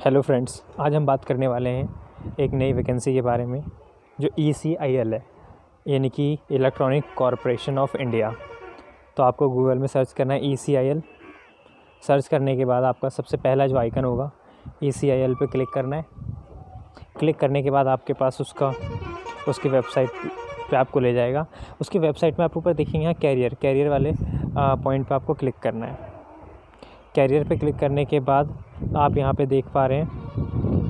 Hello friends, आज हम बात करने वाले हैं एक नई वैकेंसी के बारे में जो ECIL है, यानी कि इलेक्ट्रॉनिक कॉरपोरेशन ऑफ इंडिया। तो आपको गूगल में सर्च करना है ECIL। सर्च करने के बाद आपका सबसे पहला जो आइकन होगा ECIL पे क्लिक करना है। क्लिक करने के बाद आपके पास उसकी वेबसाइट पे आपको ले जाएगा। उसकी वेबसाइट में आप ऊपर देखेंगे यहाँ कैरियर वाले पॉइंट पे आपको क्लिक करना है। कैरियर पे क्लिक करने के बाद आप यहाँ पे देख पा रहे हैं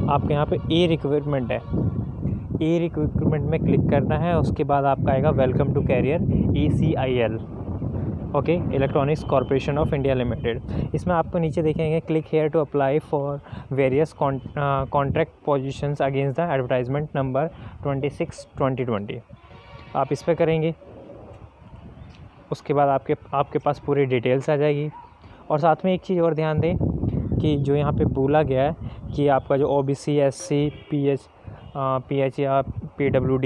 आपके यहाँ पे ए रिक्वायरमेंट है। ए रिक्वायरमेंट में क्लिक करना है। उसके बाद आपका आएगा welcome to career ECIL, okay, electronics corporation of India limited. इसमें आपको नीचे देखेंगे click here to apply for various contract positions against the advertisement number 26/2020। आप इस पर करेंगे। उसके बाद आपके पास पूरी डिटेल्स आ जाएगी। और साथ में एक चीज़ और ध्यान दें कि जो यहाँ पे बोला गया है कि आपका जो OBC SC PH या PWD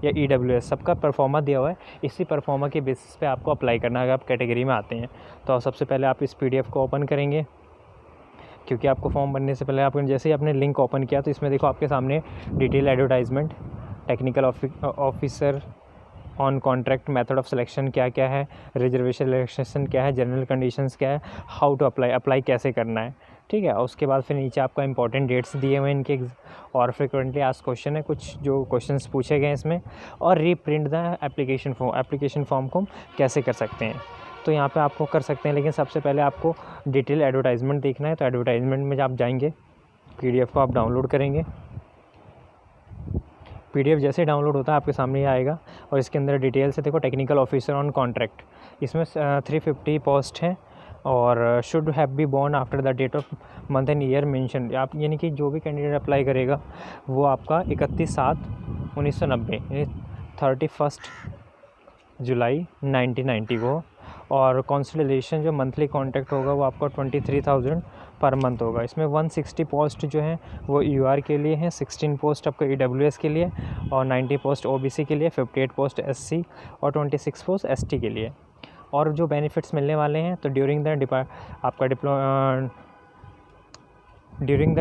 या EWS सबका परफॉर्मा दिया हुआ है। इसी परफॉर्मा के बेसिस पे आपको अप्लाई करना है अगर आप कैटेगरी में आते हैं। तो सबसे पहले आप इस PDF को ओपन करेंगे, क्योंकि आपको फॉर्म भरने से पहले आपने जैसे ही आपने लिंक ओपन किया तो इसमें देखो आपके सामने detail advertisement, technical officer on contract, method of selection क्या क्या है, रिजर्वेशन रिलैक्सेशन क्या है, जनरल कंडीशंस क्या है, हाउ टू अप्लाई कैसे करना है, ठीक है। उसके बाद फिर नीचे आपका इंपॉर्टेंट डेट्स दिए हुए हैं इनके और फ्रिक्वेंटली आस्क्ड क्वेश्चन है, कुछ जो क्वेश्चंस पूछे गए हैं इसमें, और रीप्रिंट द एप्लीकेशन फॉर्म को कैसे कर सकते हैं। तो यहाँ पे आपको कर सकते हैं, लेकिन सबसे पहले आपको डिटेल एडवर्टाइजमेंट देखना है। तो एडवर्टाइजमेंट में जब आप जाएंगे PDF को आप डाउनलोड करेंगे। PDF जैसे डाउनलोड होता है आपके सामने ही आएगा और इसके अंदर डिटेल से देखो टेक्निकल ऑफिसर ऑन कॉन्ट्रैक्ट, इसमें 350 पोस्ट हैं और should have be born after the date of month and year mention. आप यानी कि जो भी कैंडिडेट अप्लाई करेगा वो आपका 31/7/1990 यानी 31 जुलाई 1990 को, और कॉन्सिडरेशन जो मंथली कॉन्ट्रैक्ट होगा वो आपका 23,000 पर मंथ होगा। इसमें 160 पोस्ट जो हैं वो UR के लिए हैं, 16 पोस्ट आपका EWS के लिए, और 90 पोस्ट OBC के लिए, 58 पोस्ट SC और 26 पोस्ट ST के लिए। और जो बेनिफिट्स मिलने वाले हैं तो during the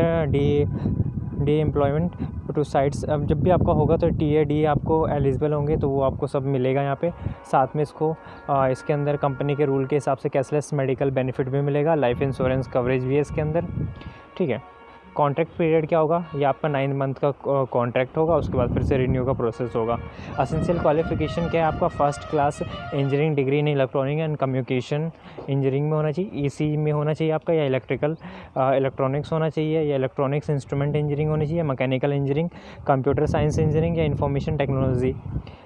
day employment to sites, अब जब भी आपका होगा तो TA-D आपको एलिजिबल होंगे तो वो आपको सब मिलेगा यहाँ पे। साथ में इसके अंदर कंपनी के रूल के हिसाब से कैशलेस मेडिकल बेनिफिट भी मिलेगा, लाइफ इंश्योरेंस कवरेज भी है इसके अंदर, ठीक है। कॉन्ट्रैक्ट पीरियड क्या होगा, ये आपका 9 मंथ का कॉन्ट्रैक्ट होगा, उसके बाद फिर से रिन्यू का प्रोसेस होगा। असेंशियल क्वालिफिकेशन क्या है आपका, first class engineering degree in electronic and communication engineering में होना चाहिए, EC में होना चाहिए आपका, या इलेक्ट्रॉनिक्स होना चाहिए, या इलेक्ट्रॉनिक्स इंस्ट्रूमेंट इंजीनियरिंग होनी चाहिए, mechanical engineering, computer science engineering या इंफॉर्मेशन टेक्नोलॉजी,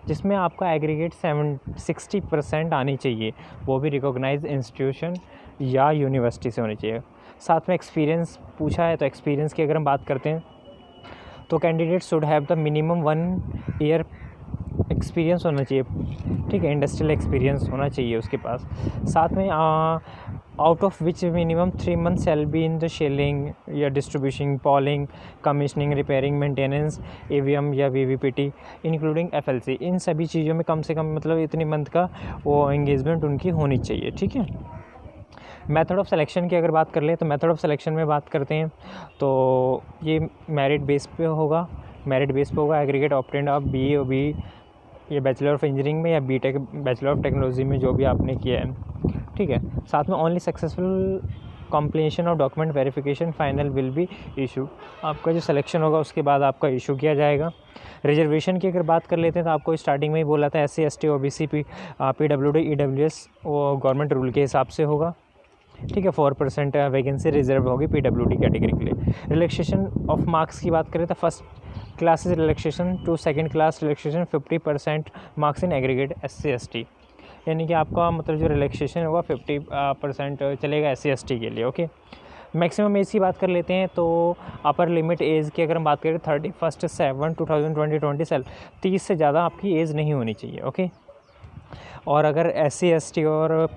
जिसमें आपका एग्रीगेट 60% आनी चाहिए, वो भी रिकॉग्नाइज्ड इंस्टीट्यूशन या यूनिवर्सिटी से होनी चाहिए। साथ में एक्सपीरियंस पूछा है, तो एक्सपीरियंस की अगर हम बात करते हैं तो candidate should have the minimum 1 year experience होना चाहिए, ठीक है, इंडस्ट्रियल एक्सपीरियंस होना चाहिए उसके पास। साथ में out of which minimum 3 month shall be in the sealing या distribution, polling, commissioning, repairing, maintenance, AVM या VVPT इंक्लूडिंग FLC, इन सभी चीज़ों में कम से कम मतलब इतनी मंथ का वो एंगेजमेंट उनकी होनी चाहिए, ठीक है। मेथड ऑफ सिलेक्शन की अगर बात कर लें तो मेथड ऑफ सिलेक्शन में बात करते हैं तो ये मेरिट बेस पे होगा। एग्रीगेट ऑब्टेन्ड ऑफ BA और BE या बैचलर ऑफ इंजीनियरिंग में या BTech बैचलर ऑफ टेक्नोलॉजी में जो भी आपने किया है, ठीक है। साथ में only successful completion of document verification final will be issue, आपका जो सिलेक्शन होगा उसके बाद आपका इशू किया जाएगा। रिजर्वेशन की अगर बात कर लेते हैं तो आपको स्टार्टिंग में ही बोला था SC ST OBC PWD EWS वो गवर्नमेंट रूल के हिसाब से होगा, ठीक है। 4% वैकेंसी रिजर्व होगी PWD कैटेगरी के लिए। रिलैक्सेशन ऑफ मार्क्स की बात करें तो first class relaxation to second class relaxation 50% marks in aggregate SC ST, यानी कि आपका मतलब जो रिलैक्सेशन होगा 50% चलेगा SC ST के लिए, ओके। मैक्सिमम एज की बात कर लेते हैं तो अपर लिमिट एज की अगर हम बात करें 31/7/2020 साल, 30 से ज़्यादा आपकी एज नहीं होनी चाहिए, ओके। और अगर SC ST और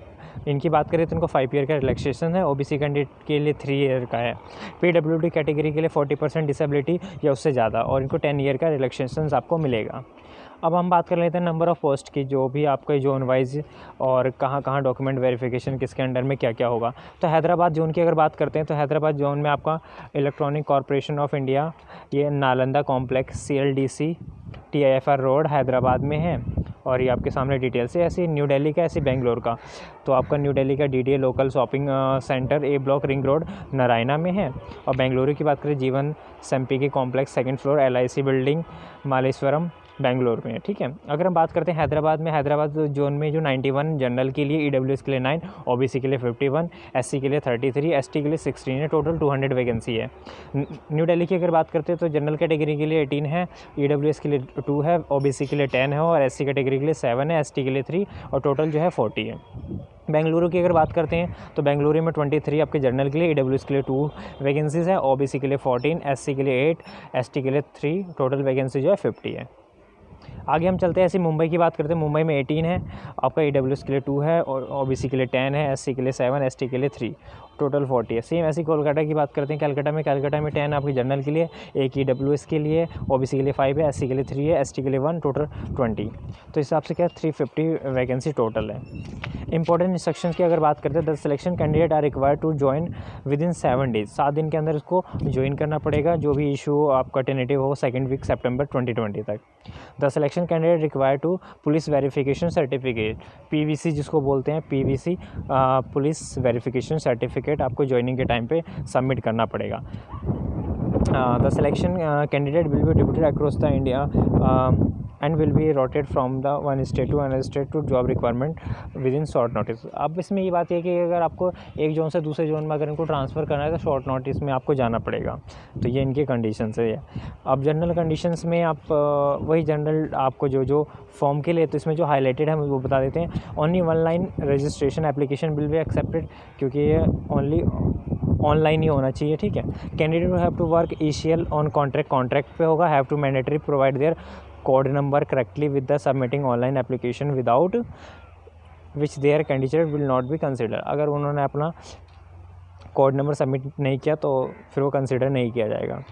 इनकी बात करें तो इनको 5 ईयर का रिलैक्सेशन है, OBC कैंडिडेट के लिए 3 ईयर का है, PWD कैटेगरी के लिए 40% डिसेबिलिटी या उससे ज़्यादा, और इनको 10 ईयर का रिलैक्सेशन आपको मिलेगा। अब हम बात कर लेते हैं नंबर ऑफ़ पोस्ट की, जो भी आपका जोन वाइज और कहाँ कहाँ डॉक्यूमेंट वेरिफिकेशन किसके अंडर में क्या क्या होगा। तो हैदराबाद जोन की अगर बात करते हैं तो हैदराबाद जोन में आपका इलेक्ट्रॉनिक कॉरपोरेशन ऑफ इंडिया, ये Nalanda complex CLDC TIFR road Hyderabad में है। और ये आपके सामने डिटेल्स है। ऐसी न्यू दिल्ली का, ऐसी बेंगलोर का। तो आपका न्यू दिल्ली का DDA local shopping centre A block ring road Naraina में है। और बेंगलुरु की बात करें जीवन सम्पिकी complex 2nd floor LIC building Malleswaram Bangalore में है। ठीक है, अगर हम बात करते हैं हैदराबाद में, हैदराबाद जोन में जो 91 जनरल के लिए, EWS के लिए 9, OBC के लिए 51, SC के लिए 33, ST के लिए 16 है। टोटल 200 वैकेंसी है। न्यू दिल्ली की अगर बात करते हैं तो जनरल कैटेगरी के लिए 18 है, EWS के लिए 2 है, OBC के लिए 10 है और SC कैटेगरी के लिए 7 है, ST के लिए 3 और टोटल जो है 40 है। बेंगलुरु की अगर बात करते हैं तो बेंगलुरु में 23 आपके जनरल के लिए, EWS के लिए 2 वैकेंसीज़ है, OBC के लिए 14, SC के लिए 8, ST के लिए 3, टोटल वैकेंसी जो है 50 है। आगे हम चलते हैं। ऐसे मुंबई की बात करते हैं, मुंबई में 18 है आपका, EWS के लिए 2 है और OBC के लिए 10 है, SC के लिए 7, ST के लिए 3, टोटल 40 है। सेम ऐसी कोलकाता की बात करते हैं, कलकत्ता में 10 आपकी जनरल के लिए, एक EWS के लिए, OBC के लिए 5 है, SC के लिए 3 है, ST के लिए 1, टोटल 20। तो इस हिसाब से क्या 350 वैकेंसी टोटल है। इंपॉर्टेंट इंस्ट्रक्शंस की अगर बात करते हैं, the selection candidate are required to join within 7 days, 7 दिन के अंदर इसको ज्वाइन करना पड़ेगा, जो भी इशू आपका टेनेटिव हो 2nd वीक सितंबर 2020 तक। The selection candidate required to police verification certificate, PVC जिसको बोलते हैं, PVC पुलिस वेरिफिकेशन सर्टिफिकेट आपको ज्वाइनिंग के टाइम पे सबमिट करना पड़ेगा। The selection candidate will be distributed across the India and will be rotated from the one state to another state to job requirement within short notice. अब इसमें ये बात है कि अगर आपको एक जोन से दूसरे जोन में अगर इनको ट्रांसफ़र करना है तो शॉर्ट नोटिस में आपको जाना पड़ेगा। तो ये इनकी कंडीशंस है। अब जनरल कंडीशंस में आप वही जनरल आपको जो फॉर्म के लिए, तो इसमें जो हाईलाइटेड है वो बता देते हैं। Only 1 line registration application will be accepted, क्योंकि ये ओनली ऑनलाइन ही होना चाहिए। ठीक है, candidate will have to work ECL on contract पे होगा, have to mandatory provide their code number correctly with the submitting online application without which their candidate will not be consider. अगर उन्होंने अपना कोड नंबर सबमिट नहीं किया तो फिर वो कंसिडर नहीं किया जाएगा।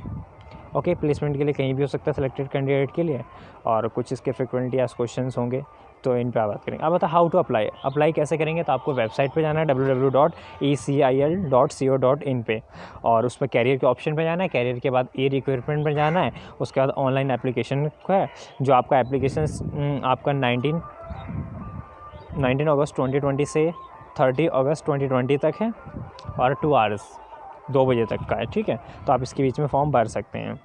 ओके, प्लेसमेंट के लिए कहीं भी हो सकता है सिलेक्टेड कैंडिडेट के लिए। और कुछ इसके फ्रिक्वेंटली आस्क्ड क्वेश्चंस होंगे, तो इन पे बात करेंगे। अब बता हाउ टू अप्लाई कैसे करेंगे। तो आपको वेबसाइट पे जाना है www.ecil.co.in पे, और उस पर कैरियर के ऑप्शन पे जाना है। कैरियर के बाद रिक्वायरमेंट पे जाना है। उसके बाद ऑनलाइन एप्लीकेशन है, जो आपका एप्लीकेशन आपका 19 अगस्त 2020 से 30 अगस्त 2020 तक है और 2 आवर्स 2 बजे तक का है। ठीक है, तो आप इसके बीच में फॉर्म भर सकते हैं।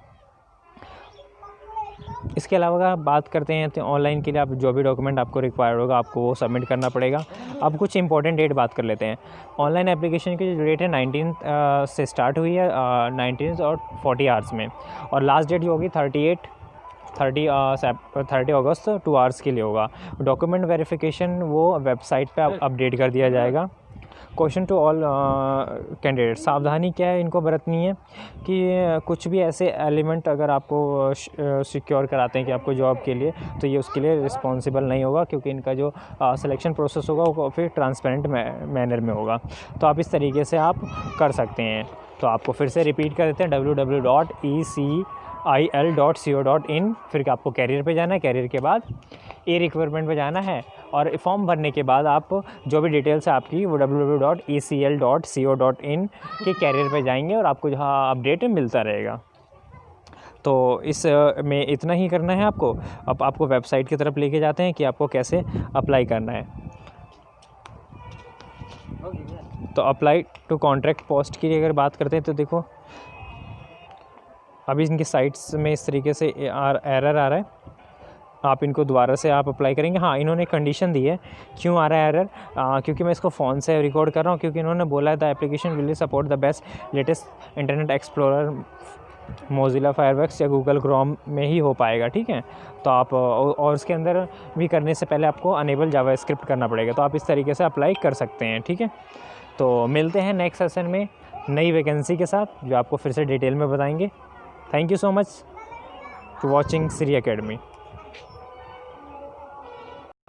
इसके अलावा अगर बात करते हैं तो ऑनलाइन के लिए आप जो भी डॉक्यूमेंट आपको रिक्वायर होगा आपको वो सबमिट करना पड़ेगा। अब कुछ इंपॉर्टेंट डेट बात कर लेते हैं। ऑनलाइन एप्लीकेशन की जो डेट है 19 से स्टार्ट हुई है 19 और 40 आवर्स में, और लास्ट डेट जो होगी 30 अगस्त 2 आवर्स के लिए होगा। डॉक्यूमेंट वेरिफिकेशन वो वेबसाइट पे अपडेट कर दिया जाएगा। क्वेश्चन टू ऑल कैंडिडेट, सावधानी क्या है इनको बरतनी है कि कुछ भी ऐसे एलिमेंट अगर आपको सिक्योर कराते हैं कि आपको जॉब के लिए, तो ये उसके लिए रिस्पॉन्सिबल नहीं होगा, क्योंकि इनका जो सिलेक्शन प्रोसेस होगा वो फिर ट्रांसपेरेंट मैनर में होगा। तो आप इस तरीके से आप कर सकते हैं। तो आपको फिर से रिपीट कर देते हैं www.ecil.co.in, फिर आपको कैरियर पे जाना है। कैरियर के बाद रिक्वायरमेंट पे जाना है, और फॉर्म भरने के बाद आप जो भी डिटेल्स है आपकी वो www.ecil.co.in के कैरियर पे जाएंगे और आपको जहाँ अपडेट मिलता रहेगा। तो इस में इतना ही करना है आपको। अब आपको वेबसाइट की तरफ लेके जाते हैं कि आपको कैसे अप्लाई करना है। तो अप्लाई टू कॉन्ट्रैक्ट पोस्ट की अगर बात करते हैं तो देखो अभी इनकी साइट्स में इस तरीके से एरर आ रहा है। आप इनको दोबारा से आप अप्लाई करेंगे। हाँ, इन्होंने कंडीशन दी है। क्यों आ रहा है एरर? क्योंकि मैं इसको फ़ोन से रिकॉर्ड कर रहा हूँ, क्योंकि इन्होंने बोला है the application will support the best latest internet explorer, Mozilla fireworks या गूगल क्रोम में ही हो पाएगा। ठीक है, तो आप और उसके अंदर भी करने से पहले आपको अनेबल जावास्क्रिप्ट करना पड़ेगा। तो आप इस तरीके से अप्लाई कर सकते हैं। ठीक है, तो मिलते हैं नेक्स्ट सेशन में नई वैकेंसी के साथ, जो आपको फिर से डिटेल में बताएंगे। Thank you so much for watching Shri academy.